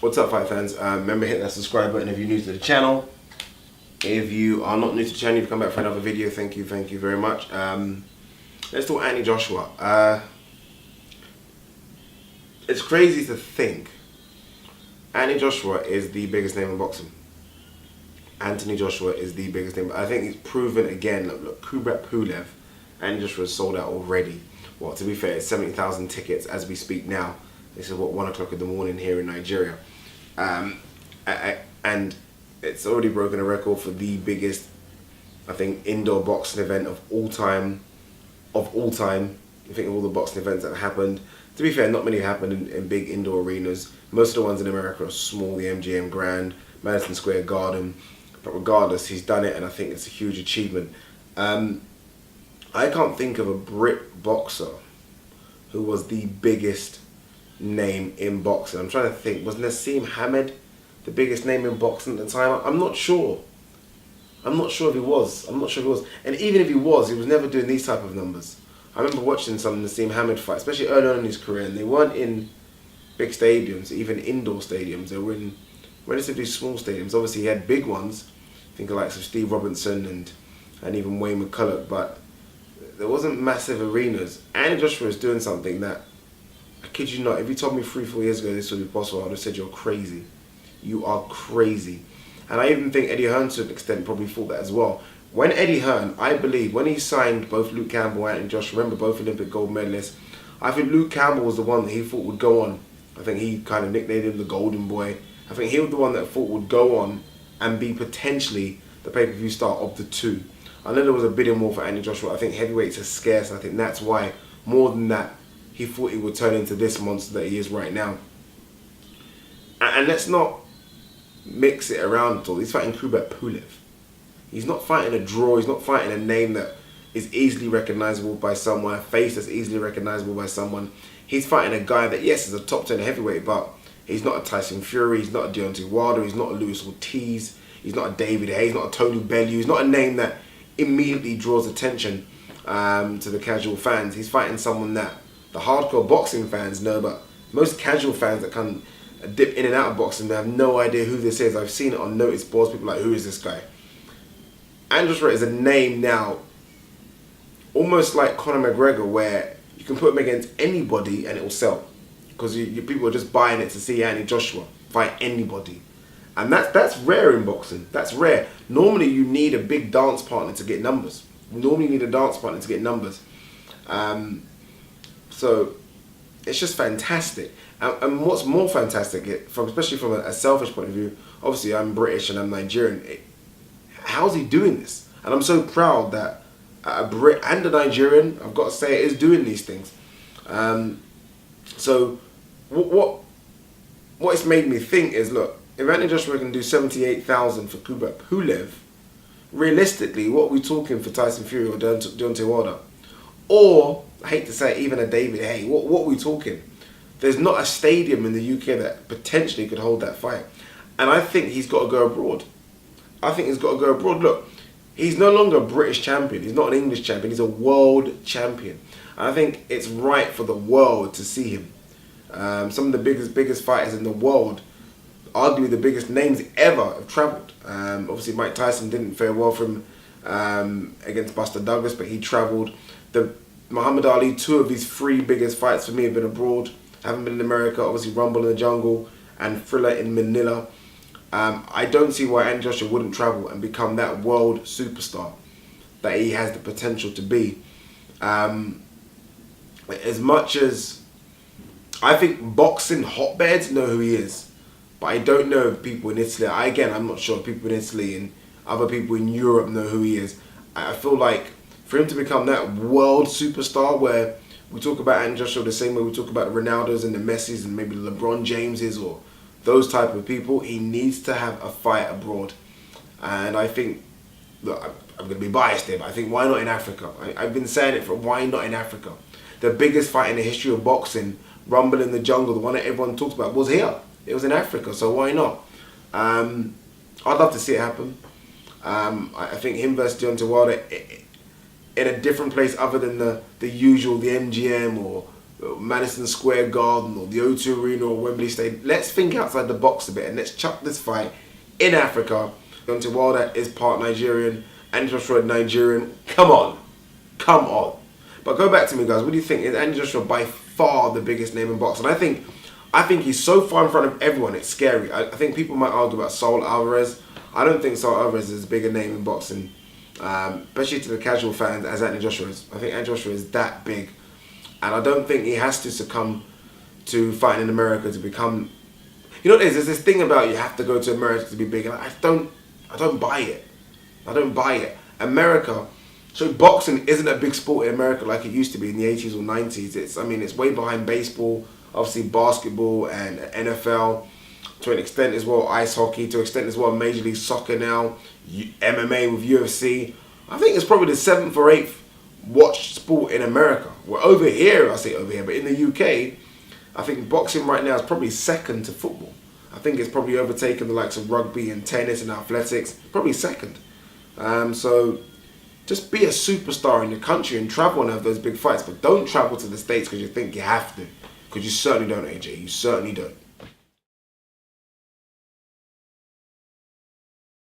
What's up, fight fans? Remember, hit that subscribe button if you're new to the channel. If you are not new to the channel, you've come back for another video. Thank you very much. Let's talk Anthony Joshua. It's crazy to think Anthony Joshua is the biggest name in boxing. Anthony Joshua is the biggest name. I think he's proven again. Look, Kubrat Pulev, Anthony Joshua is sold out already. Well, to be fair, it's 70,000 tickets as we speak now. This is what 1 o'clock in the morning here in Nigeria, and it's already broken a record for the biggest, I think, indoor boxing event of all time. I think of all the boxing events that have happened. To be fair, not many happened in big indoor arenas. Most of the ones in America are small, the MGM Grand, Madison Square Garden. But regardless, he's done it, and I think it's a huge achievement. I can't think of a Brit boxer who was the biggest name in boxing. I'm trying to think. Was Nassim Hamed the biggest name in boxing at the time? I'm not sure. I'm not sure if he was. And even if he was never doing these type of numbers. I remember watching some Nassim Hamed fights, especially early on in his career, and they weren't in big stadiums, even indoor stadiums. They were in relatively small stadiums. Obviously, he had big ones. Think of like Steve Robinson and even Wayne McCulloch, but there wasn't massive arenas. Anthony Joshua is doing something that, I kid you not, if you told me 3-4 years ago this would be possible, I would have said you're crazy. You are crazy. And I even think Eddie Hearn to an extent probably thought that as well. When Eddie Hearn, I believe, when he signed both Luke Campbell and Anthony Joshua, remember both Olympic gold medalists, I think Luke Campbell was the one that he thought would go on. I think he kind of nicknamed him the Golden Boy. I think he was the one that thought would go on and be potentially the pay-per-view star of the two. I know there was a bidding war for Anthony Joshua. I think heavyweights are scarce, and I think that's why, more than that, he thought he would turn into this monster that he is right now. And let's not mix it around at all. He's fighting Kubrat Pulev. He's not fighting a draw. He's not fighting a name that is easily recognizable by someone, a face that's easily recognizable by someone. He's fighting a guy that, yes, is a top 10 heavyweight, but he's not a Tyson Fury. He's not a Deontay Wilder. He's not a Luis Ortiz. He's not a David Haye. He's not a Tony Bellew. He's not a name that immediately draws attention to the casual fans. He's fighting someone that the hardcore boxing fans know, but most casual fans that can dip in and out of boxing, they have no idea who this is. I've seen it on notice boards. People are like, who is this guy? Anthony Joshua is a name now, almost like Conor McGregor, where you can put him against anybody and it will sell, because people are just buying it to see Anthony Joshua fight anybody, and that's rare in boxing. That's rare. Normally, you need a big dance partner to get numbers. So it's just fantastic. And what's more fantastic, especially from a selfish point of view, obviously I'm British and I'm Nigerian. How's he doing this? And I'm so proud that a Brit and a Nigerian, I've got to say, is doing these things. So what it's made me think is, look, if Anthony Joshua can do 78,000 for Kubrat Pulev, realistically, what are we talking for Tyson Fury or Deontay Wilder? Or, I hate to say it, even a David Haye, what are we talking? There's not a stadium in the UK that potentially could hold that fight. And I think he's got to go abroad. Look, he's no longer a British champion. He's not an English champion. He's a world champion. And I think it's right for the world to see him. Some of the biggest fighters in the world, arguably the biggest names ever, have travelled. Obviously, Mike Tyson didn't fare well for him against Buster Douglas, but he travelled. Muhammad Ali, 2 of his 3 biggest fights for me have been abroad. Haven't been in America. Obviously, Rumble in the Jungle and Thriller in Manila. I don't see why Anthony Joshua wouldn't travel and become that world superstar that he has the potential to be. As much as I think boxing hotbeds know who he is, but I don't know if people in Italy, I'm not sure if people in Italy and other people in Europe know who he is. I feel like for him to become that world superstar, where we talk about Anthony Joshua the same way we talk about the Ronaldos and the Messis and maybe the LeBron Jameses or those type of people, he needs to have a fight abroad. And I think, look, I'm going to be biased here, but I think, why not in Africa? I've been saying it for, why not in Africa? The biggest fight in the history of boxing, Rumble in the Jungle, the one that everyone talks about, was here. It was in Africa, so why not? I'd love to see it happen. I think him versus Deontay Wilder in a different place other than the usual, the MGM or Madison Square Garden or the O2 Arena or Wembley Stadium. Let's think outside the box a bit and let's chuck this fight in Africa. Deontay Wilder is part Nigerian and Joshua Nigerian. Come on. Come on. But go back to me, guys. What do you think? Is Andy Joshua by far the biggest name in boxing? I think he's so far in front of everyone. It's scary. I think people might argue about Saul Alvarez. I don't think Saul Alvarez is a bigger name in boxing, especially to the casual fans, as Andy Joshua is. I think Andy Joshua is that big, and I don't think he has to succumb to fighting in America to become. You know what it is? There's this thing about you have to go to America to be big, and I don't buy it. I don't buy it. America. So boxing isn't a big sport in America like it used to be in the 80s or 90s. It's way behind baseball, obviously basketball and NFL, to an extent as well, ice hockey, to an extent as well, Major League Soccer now, MMA with UFC. I think it's probably the 7th or 8th watched sport in America. We're over here, I say over here, but in the UK, I think boxing right now is probably second to football. I think it's probably overtaken the likes of rugby and tennis and athletics, probably second. So just be a superstar in your country and travel and have those big fights, but don't travel to the States because you think you have to. Because you certainly don't, AJ. You certainly don't.